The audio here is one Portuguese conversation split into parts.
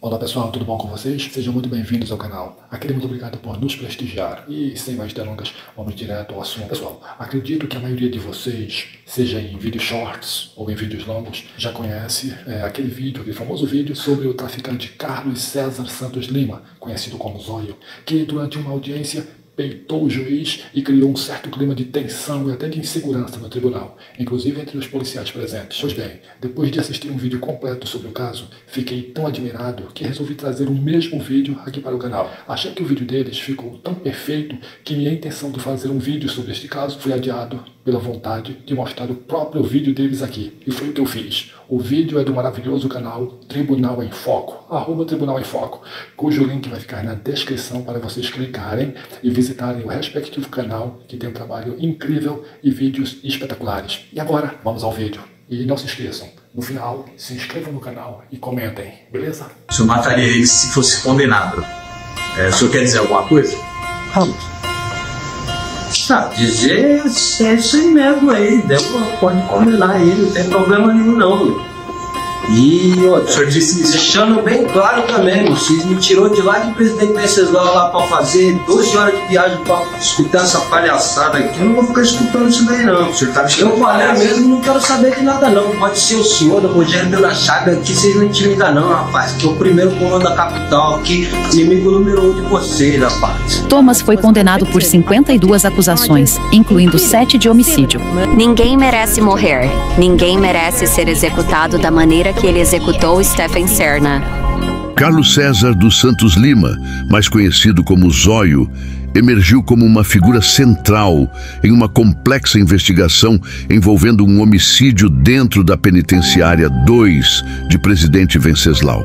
Olá pessoal, tudo bom com vocês? Sejam muito bem-vindos ao canal. Aquele muito obrigado por nos prestigiar. E sem mais delongas, vamos direto ao assunto. Pessoal, acredito que a maioria de vocês, seja em vídeos shorts ou em vídeos longos, já conhece aquele famoso vídeo sobre o traficante Carlos César Santos Lima, conhecido como Zóio, que durante uma audiência peitou o juiz e criou um certo clima de tensão e até de insegurança no tribunal, inclusive entre os policiais presentes. Pois bem, depois de assistir um vídeo completo sobre o caso, fiquei tão admirado que resolvi trazer o mesmo vídeo aqui para o canal. Achei que o vídeo deles ficou tão perfeito que minha intenção de fazer um vídeo sobre este caso foi adiado pela vontade de mostrar o próprio vídeo deles aqui. E foi o que eu fiz. O vídeo é do maravilhoso canal Tribunal em Foco, @Tribunal em Foco, cujo link vai ficar na descrição para vocês clicarem e visitarem o respectivo canal, que tem um trabalho incrível e vídeos espetaculares. E agora, vamos ao vídeo. E não se esqueçam, no final, se inscrevam no canal e comentem, beleza? O senhor mataria ele se fosse condenado. O senhor quer dizer alguma coisa? Vamos. Dizer é isso aí mesmo aí, pode condenar ele, não tem problema nenhum não. E outra, o senhor disse isso. deixando bem claro também, o Cis me tirou de lá de Presidente Venceslau lá pra fazer 12 horas de viagem pra escutar essa palhaçada aqui. Eu não vou ficar escutando isso daí não. O senhor tá eu falei mesmo, não quero saber de nada não. Pode ser o senhor da Rogério de la Chaga aqui, vocês não intimidam não, rapaz. Que é o primeiro comando da capital aqui, inimigo número 1 de vocês, rapaz. Thomas foi condenado por 52 acusações, incluindo 7 de homicídio. Ninguém merece morrer. Ninguém merece ser executado da maneira que ele executou Stephen Serna. Carlos César dos Santos Lima, mais conhecido como Zóio, emergiu como uma figura central em uma complexa investigação envolvendo um homicídio dentro da penitenciária 2 de Presidente Venceslau.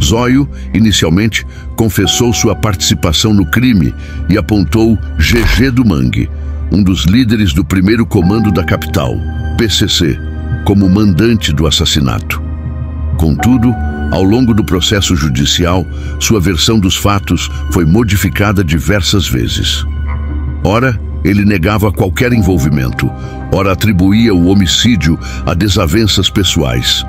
Zóio, inicialmente, confessou sua participação no crime e apontou GG do Mangue, um dos líderes do primeiro comando da capital, PCC, como mandante do assassinato. Contudo, ao longo do processo judicial, sua versão dos fatos foi modificada diversas vezes. Ora, ele negava qualquer envolvimento, ora atribuía o homicídio a desavenças pessoais.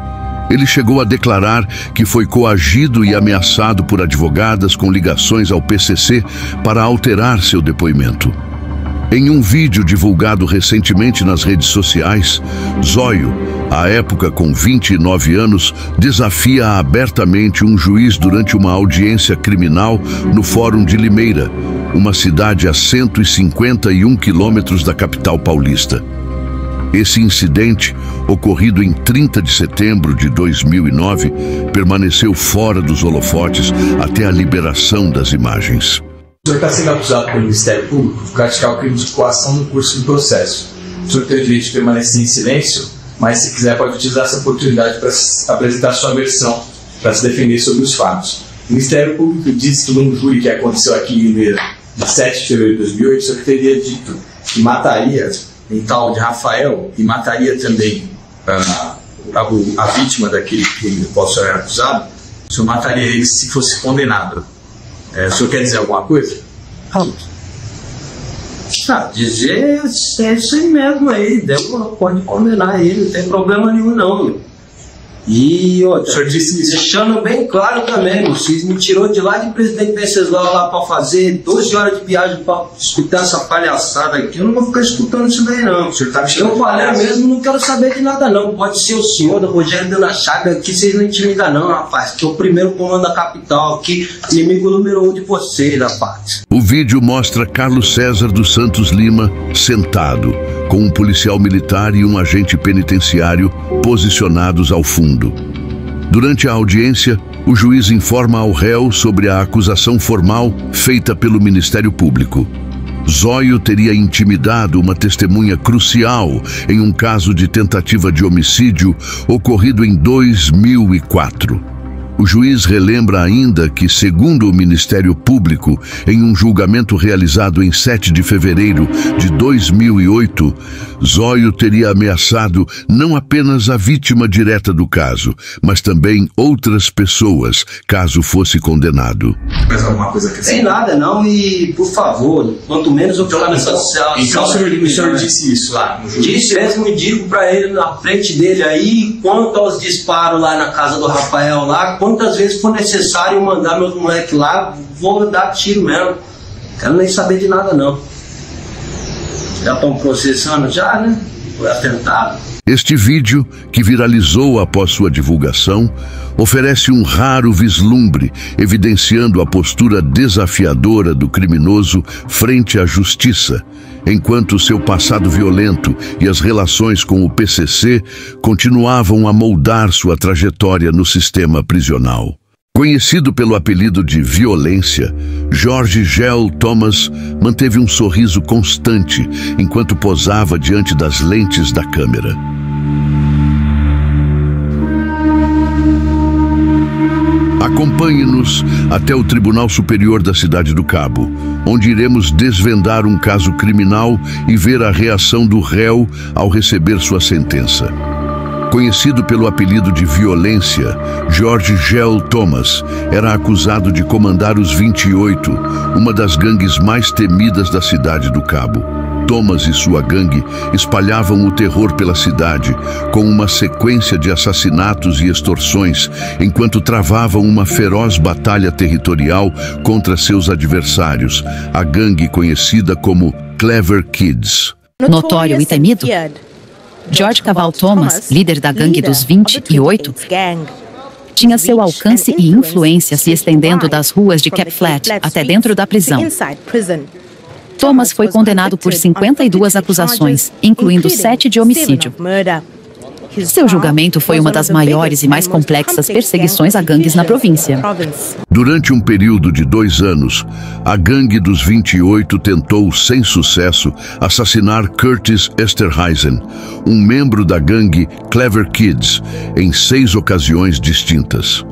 Ele chegou a declarar que foi coagido e ameaçado por advogadas com ligações ao PCC para alterar seu depoimento. Em um vídeo divulgado recentemente nas redes sociais, Zóio, à época com 29 anos, desafia abertamente um juiz durante uma audiência criminal no Fórum de Limeira, uma cidade a 151 quilômetros da capital paulista. Esse incidente, ocorrido em 30 de setembro de 2009, permaneceu fora dos holofotes até a liberação das imagens. O senhor está sendo acusado pelo Ministério Público de praticar o crime de coação no curso do processo. O senhor tem o direito de permanecer em silêncio, mas se quiser pode utilizar essa oportunidade para apresentar sua versão, para se defender sobre os fatos. O Ministério Público disse que num júri que aconteceu aqui em Limeira, de 7 de fevereiro de 2008, o senhor teria dito que mataria um tal de Rafael e mataria também a vítima daquele crime do qual o senhor é acusado. O senhor mataria ele se fosse condenado. O senhor quer dizer alguma coisa? Vamos. Dizer é isso aí mesmo aí, pode condenar ele, não tem problema nenhum não. E outra, o senhor disse isso. Deixando bem claro também, o Cis me tirou de lá de Presidente Venceslau lá pra fazer 12 horas de viagem pra escutar essa palhaçada aqui. Eu não vou ficar escutando isso daí não. O senhor tá eu falei mesmo, não quero saber de nada não. Pode ser o senhor da Rogério de la Chaga aqui, vocês não intimidam não, rapaz. Que é o primeiro comando da capital aqui, inimigo número 1 de vocês, rapaz. O vídeo mostra Carlos César dos Santos Lima sentado, com um policial militar e um agente penitenciário posicionados ao fundo. Durante a audiência, o juiz informa ao réu sobre a acusação formal feita pelo Ministério Público. Zóio teria intimidado uma testemunha crucial em um caso de tentativa de homicídio ocorrido em 2004. O juiz relembra ainda que, segundo o Ministério Público, em um julgamento realizado em 7 de fevereiro de 2008, Zóio teria ameaçado não apenas a vítima direta do caso, mas também outras pessoas, caso fosse condenado. Mais alguma coisa que tem nada não, e por favor, quanto menos eu falar nessa social. Então o senhor disse isso lá no juízo? Disse mesmo, e digo pra ele na frente dele aí, quanto aos disparos lá na casa do Rafael lá, quantas vezes for necessário mandar meus moleques lá, vou dar tiro mesmo. Quero nem saber de nada não. Já estão processando já, né? Foi atentado. Este vídeo, que viralizou após sua divulgação, oferece um raro vislumbre, evidenciando a postura desafiadora do criminoso frente à justiça, enquanto seu passado violento e as relações com o PCC continuavam a moldar sua trajetória no sistema prisional. Conhecido pelo apelido de Violência, George Gell Thomas manteve um sorriso constante enquanto posava diante das lentes da câmera. Acompanhe-nos até o Tribunal Superior da Cidade do Cabo, onde iremos desvendar um caso criminal e ver a reação do réu ao receber sua sentença. Conhecido pelo apelido de Violência, George Gell Thomas era acusado de comandar os 28, uma das gangues mais temidas da Cidade do Cabo. Thomas e sua gangue espalhavam o terror pela cidade, com uma sequência de assassinatos e extorsões, enquanto travavam uma feroz batalha territorial contra seus adversários, a gangue conhecida como Clever Kids. Notório e temido, George Caval Thomas, líder da gangue dos 28, tinha seu alcance e influência se estendendo das ruas de Cap Flat até dentro da prisão. Thomas foi condenado por 52 acusações, incluindo 7 de homicídio. Seu julgamento foi uma das maiores e mais complexas perseguições a gangues na província. Durante um período de 2 anos, a gangue dos 28 tentou, sem sucesso, assassinar Curtis Esterhuizen, um membro da gangue Clever Kids, em 6 ocasiões distintas.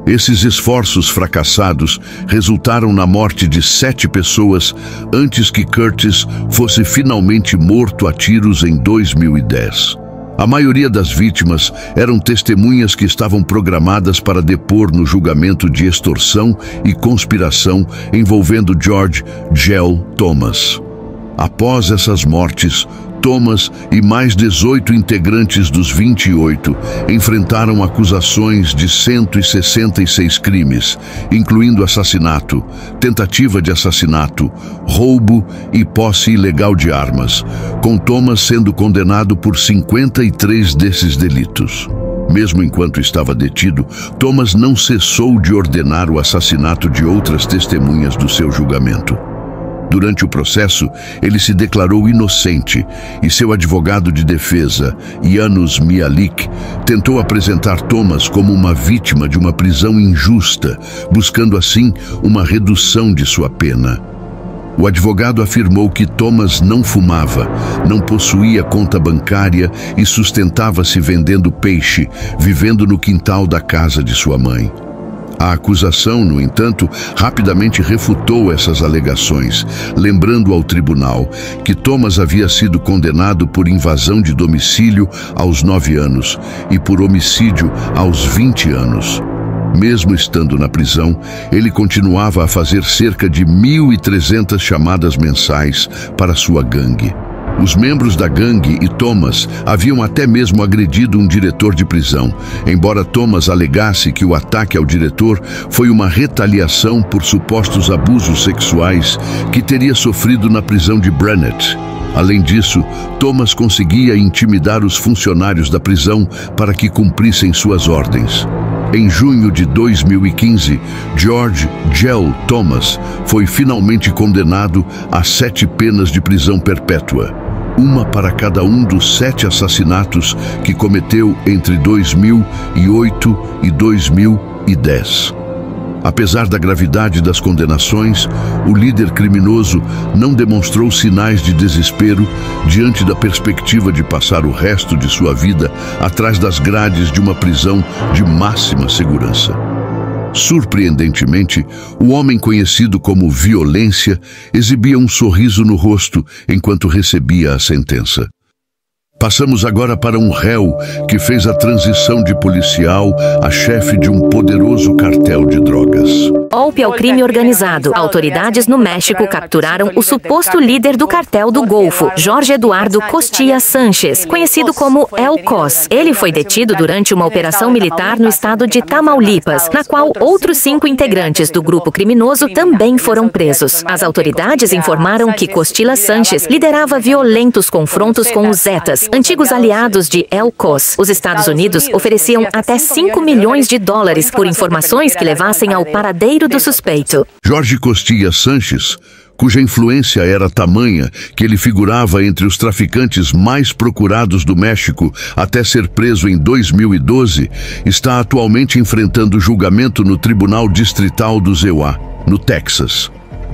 Esses esforços fracassados resultaram na morte de 7 pessoas antes que Curtis fosse finalmente morto a tiros em 2010. A maioria das vítimas eram testemunhas que estavam programadas para depor no julgamento de extorsão e conspiração envolvendo George Gell Thomas. Após essas mortes, Thomas e mais 18 integrantes dos 28 enfrentaram acusações de 166 crimes, incluindo assassinato, tentativa de assassinato, roubo e posse ilegal de armas, com Thomas sendo condenado por 53 desses delitos. Mesmo enquanto estava detido, Thomas não cessou de ordenar o assassinato de outras testemunhas do seu julgamento. Durante o processo, ele se declarou inocente e seu advogado de defesa, Janusz Mialik, tentou apresentar Thomas como uma vítima de uma prisão injusta, buscando assim uma redução de sua pena. O advogado afirmou que Thomas não fumava, não possuía conta bancária e sustentava-se vendendo peixe, vivendo no quintal da casa de sua mãe. A acusação, no entanto, rapidamente refutou essas alegações, lembrando ao tribunal que Thomas havia sido condenado por invasão de domicílio aos 9 anos e por homicídio aos 20 anos. Mesmo estando na prisão, ele continuava a fazer cerca de 1.300 chamadas mensais para sua gangue. Os membros da gangue e Thomas haviam até mesmo agredido um diretor de prisão, embora Thomas alegasse que o ataque ao diretor foi uma retaliação por supostos abusos sexuais que teria sofrido na prisão de Brannett. Além disso, Thomas conseguia intimidar os funcionários da prisão para que cumprissem suas ordens. Em junho de 2015, George Gell Thomas foi finalmente condenado a 7 penas de prisão perpétua, uma para cada um dos 7 assassinatos que cometeu entre 2008 e 2010. Apesar da gravidade das condenações, o líder criminoso não demonstrou sinais de desespero diante da perspectiva de passar o resto de sua vida atrás das grades de uma prisão de máxima segurança. Surpreendentemente, o homem conhecido como Violência exibia um sorriso no rosto enquanto recebia a sentença. Passamos agora para um réu que fez a transição de policial a chefe de um poderoso cartel de drogas. Golpe ao crime organizado. Autoridades no México capturaram o suposto líder do cartel do Golfo, Jorge Eduardo Costilla Sánchez, conhecido como El Cos. Ele foi detido durante uma operação militar no estado de Tamaulipas, na qual outros 5 integrantes do grupo criminoso também foram presos. As autoridades informaram que Costilla Sánchez liderava violentos confrontos com os Zetas, antigos aliados de El Cos. Os Estados Unidos ofereciam até 5 milhões de dólares por informações que levassem ao paradeiro do suspeito. Jorge Costilla Sánchez, cuja influência era tamanha que ele figurava entre os traficantes mais procurados do México até ser preso em 2012, está atualmente enfrentando julgamento no Tribunal Distrital do Zeuá, no Texas.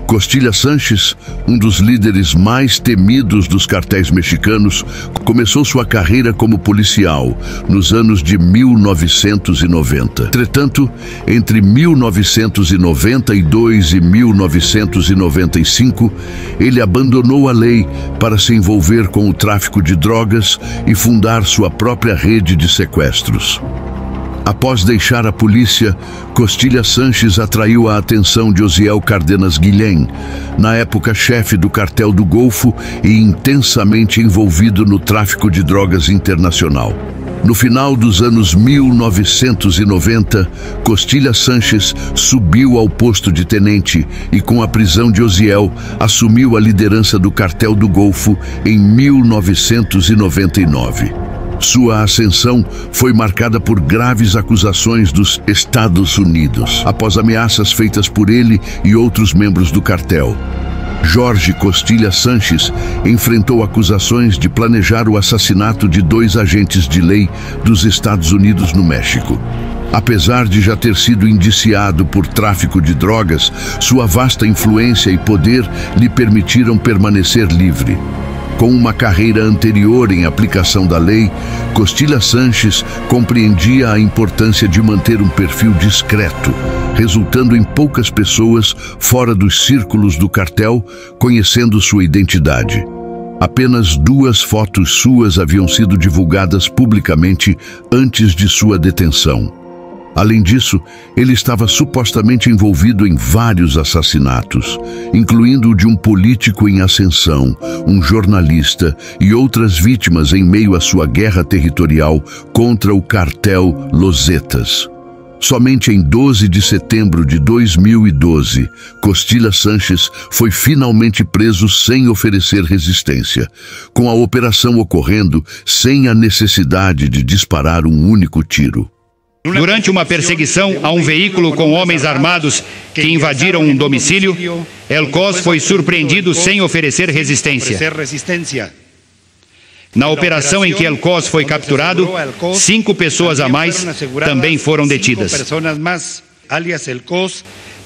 Costilla Sánchez, um dos líderes mais temidos dos cartéis mexicanos, começou sua carreira como policial nos anos de 1990. Entretanto, entre 1992 e 1995, ele abandonou a lei para se envolver com o tráfico de drogas e fundar sua própria rede de sequestros. Após deixar a polícia, Costilla Sánchez atraiu a atenção de Osiel Cárdenas Guillén, na época chefe do cartel do Golfo e intensamente envolvido no tráfico de drogas internacional. No final dos anos 1990, Costilla Sánchez subiu ao posto de tenente e, com a prisão de Osiel, assumiu a liderança do cartel do Golfo em 1999. Sua ascensão foi marcada por graves acusações dos Estados Unidos, após ameaças feitas por ele e outros membros do cartel. Jorge Costilla Sánchez enfrentou acusações de planejar o assassinato de 2 agentes de lei dos Estados Unidos no México. Apesar de já ter sido indiciado por tráfico de drogas, sua vasta influência e poder lhe permitiram permanecer livre. Com uma carreira anterior em aplicação da lei, Costilla Sánchez compreendia a importância de manter um perfil discreto, resultando em poucas pessoas fora dos círculos do cartel conhecendo sua identidade. Apenas 2 fotos suas haviam sido divulgadas publicamente antes de sua detenção. Além disso, ele estava supostamente envolvido em vários assassinatos, incluindo o de um político em ascensão, um jornalista e outras vítimas em meio à sua guerra territorial contra o cartel Los Zetas. Somente em 12 de setembro de 2012, Costilla Sánchez foi finalmente preso sem oferecer resistência, com a operação ocorrendo sem a necessidade de disparar um único tiro. Durante uma perseguição a um veículo com homens armados que invadiram um domicílio, El Cos foi surpreendido sem oferecer resistência. Na operação em que El Cos foi capturado, 5 pessoas a mais também foram detidas.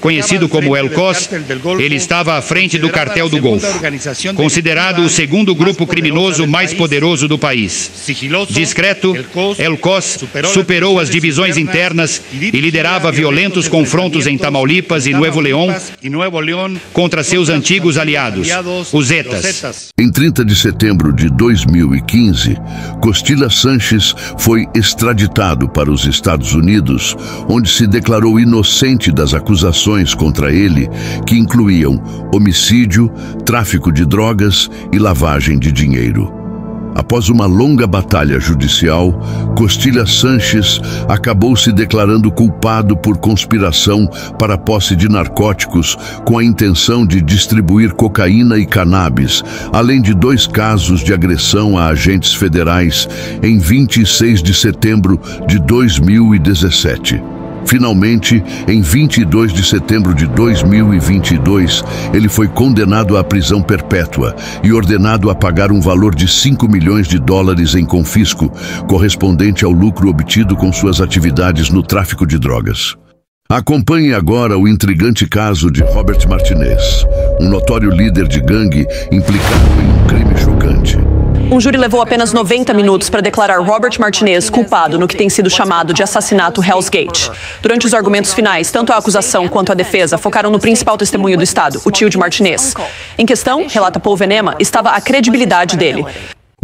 Conhecido como El Cos, ele estava à frente do cartel do Golfo, considerado o segundo grupo criminoso mais poderoso do país. Discreto, El Cos superou as divisões internas e liderava violentos confrontos em Tamaulipas e Nuevo León contra seus antigos aliados, os Zetas. Em 30 de setembro de 2015, Costilla Sánchez foi extraditado para os Estados Unidos, onde se declarou inocente das acusações contra ele, que incluíam homicídio, tráfico de drogas e lavagem de dinheiro. Após uma longa batalha judicial, Costilla Sánchez acabou se declarando culpado por conspiração para a posse de narcóticos com a intenção de distribuir cocaína e cannabis, além de 2 casos de agressão a agentes federais em 26 de setembro de 2017. Finalmente, em 22 de setembro de 2022, ele foi condenado à prisão perpétua e ordenado a pagar um valor de $5 milhões em confisco, correspondente ao lucro obtido com suas atividades no tráfico de drogas. Acompanhe agora o intrigante caso de Robert Martinez, um notório líder de gangue implicado em um crime chocante. Um júri levou apenas 90 minutos para declarar Robert Martinez culpado no que tem sido chamado de assassinato Hell's Gate. Durante os argumentos finais, tanto a acusação quanto a defesa focaram no principal testemunho do Estado, o tio de Martinez. Em questão, relata Paul Venema, estava a credibilidade dele.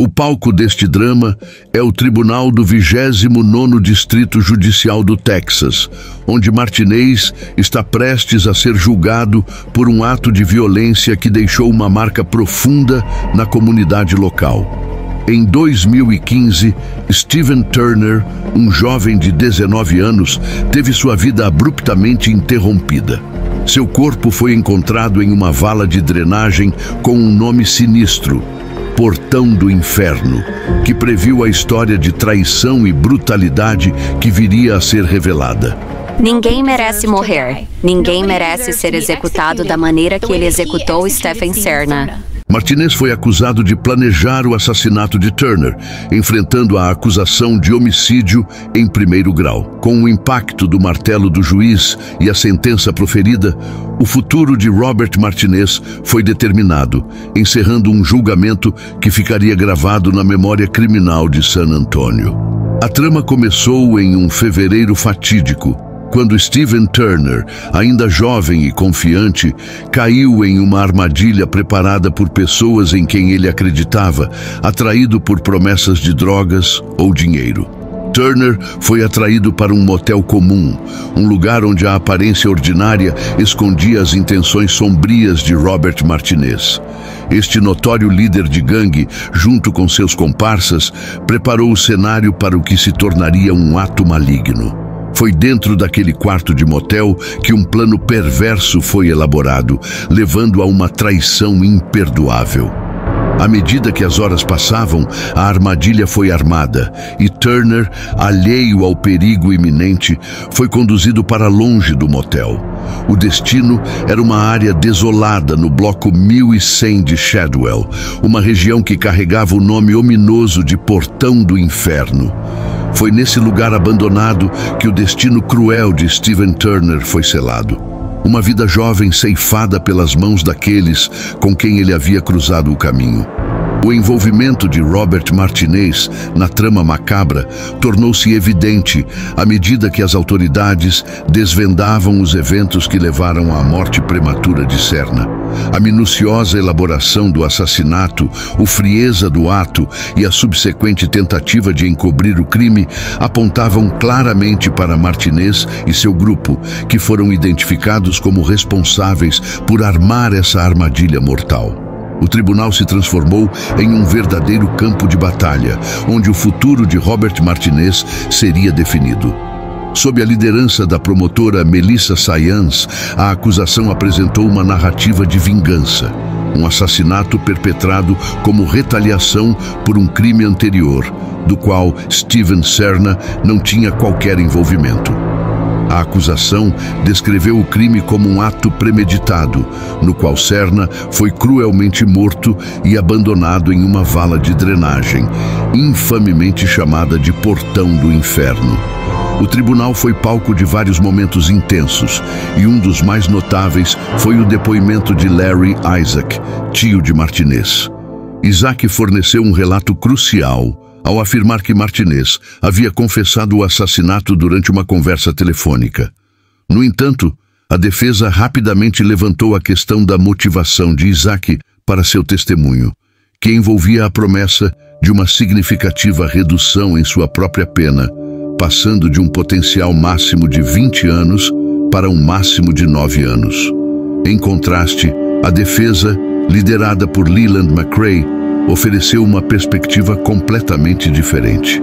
O palco deste drama é o Tribunal do 29º Distrito Judicial do Texas, onde Martinez está prestes a ser julgado por um ato de violência que deixou uma marca profunda na comunidade local. Em 2015, Stephen Turner, um jovem de 19 anos, teve sua vida abruptamente interrompida. Seu corpo foi encontrado em uma vala de drenagem com um nome sinistro, Portão do Inferno, que previu a história de traição e brutalidade que viria a ser revelada. Ninguém merece morrer. Ninguém merece ser executado da maneira que ele executou Stephen Serna. Martinez foi acusado de planejar o assassinato de Turner, enfrentando a acusação de homicídio em primeiro grau. Com o impacto do martelo do juiz e a sentença proferida, o futuro de Robert Martinez foi determinado, encerrando um julgamento que ficaria gravado na memória criminal de San Antonio. A trama começou em um fevereiro fatídico, quando Stephen Turner, ainda jovem e confiante, caiu em uma armadilha preparada por pessoas em quem ele acreditava, atraído por promessas de drogas ou dinheiro. Turner foi atraído para um motel comum, um lugar onde a aparência ordinária escondia as intenções sombrias de Robert Martinez. Este notório líder de gangue, junto com seus comparsas, preparou o cenário para o que se tornaria um ato maligno. Foi dentro daquele quarto de motel que um plano perverso foi elaborado, levando a uma traição imperdoável. À medida que as horas passavam, a armadilha foi armada e Turner, alheio ao perigo iminente, foi conduzido para longe do motel. O destino era uma área desolada no bloco 1100 de Shadwell, uma região que carregava o nome ominoso de Portão do Inferno. Foi nesse lugar abandonado que o destino cruel de Stephen Turner foi selado. Uma vida jovem ceifada pelas mãos daqueles com quem ele havia cruzado o caminho. O envolvimento de Robert Martinez na trama macabra tornou-se evidente à medida que as autoridades desvendavam os eventos que levaram à morte prematura de Serna. A minuciosa elaboração do assassinato, a frieza do ato e a subsequente tentativa de encobrir o crime apontavam claramente para Martinez e seu grupo, que foram identificados como responsáveis por armar essa armadilha mortal. O tribunal se transformou em um verdadeiro campo de batalha, onde o futuro de Robert Martinez seria definido. Sob a liderança da promotora Melissa Sayans, a acusação apresentou uma narrativa de vingança, um assassinato perpetrado como retaliação por um crime anterior, do qual Stephen Serna não tinha qualquer envolvimento. A acusação descreveu o crime como um ato premeditado, no qual Serna foi cruelmente morto e abandonado em uma vala de drenagem, infamemente chamada de Portão do Inferno. O tribunal foi palco de vários momentos intensos, e um dos mais notáveis foi o depoimento de Larry Isaac, tio de Martinez. Isaac forneceu um relato crucial ao afirmar que Martinez havia confessado o assassinato durante uma conversa telefônica. No entanto, a defesa rapidamente levantou a questão da motivação de Isaac para seu testemunho, que envolvia a promessa de uma significativa redução em sua própria pena, passando de um potencial máximo de 20 anos para um máximo de 9 anos. Em contraste, a defesa, liderada por Leland McRae, ofereceu uma perspectiva completamente diferente.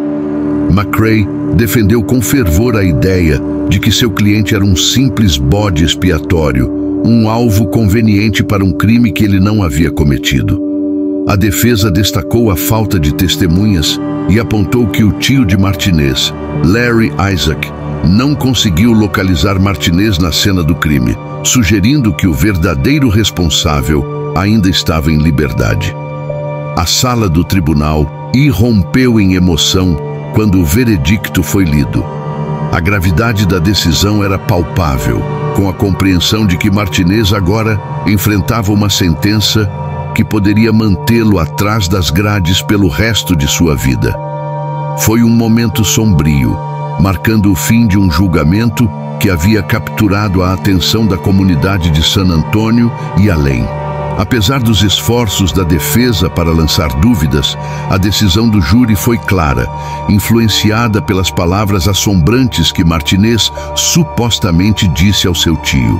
McRae defendeu com fervor a ideia de que seu cliente era um simples bode expiatório, um alvo conveniente para um crime que ele não havia cometido. A defesa destacou a falta de testemunhas e apontou que o tio de Martinez, Larry Isaac, não conseguiu localizar Martinez na cena do crime, sugerindo que o verdadeiro responsável ainda estava em liberdade. A sala do tribunal irrompeu em emoção quando o veredicto foi lido. A gravidade da decisão era palpável, com a compreensão de que Martinez agora enfrentava uma sentença que poderia mantê-lo atrás das grades pelo resto de sua vida. Foi um momento sombrio, marcando o fim de um julgamento que havia capturado a atenção da comunidade de San Antonio e além. Apesar dos esforços da defesa para lançar dúvidas, a decisão do júri foi clara, influenciada pelas palavras assombrantes que Martinez supostamente disse ao seu tio.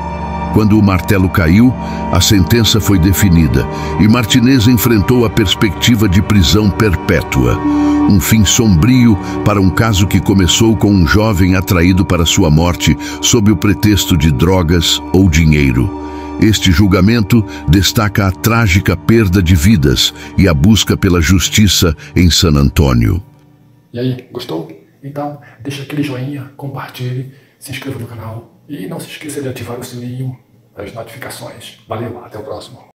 Quando o martelo caiu, a sentença foi definida e Martinez enfrentou a perspectiva de prisão perpétua. Um fim sombrio para um caso que começou com um jovem atraído para sua morte sob o pretexto de drogas ou dinheiro. Este julgamento destaca a trágica perda de vidas e a busca pela justiça em San Antônio. E aí, gostou? Então, deixa aquele joinha, compartilhe, se inscreva no canal e não se esqueça de ativar o sininho das notificações. Valeu, até o próximo.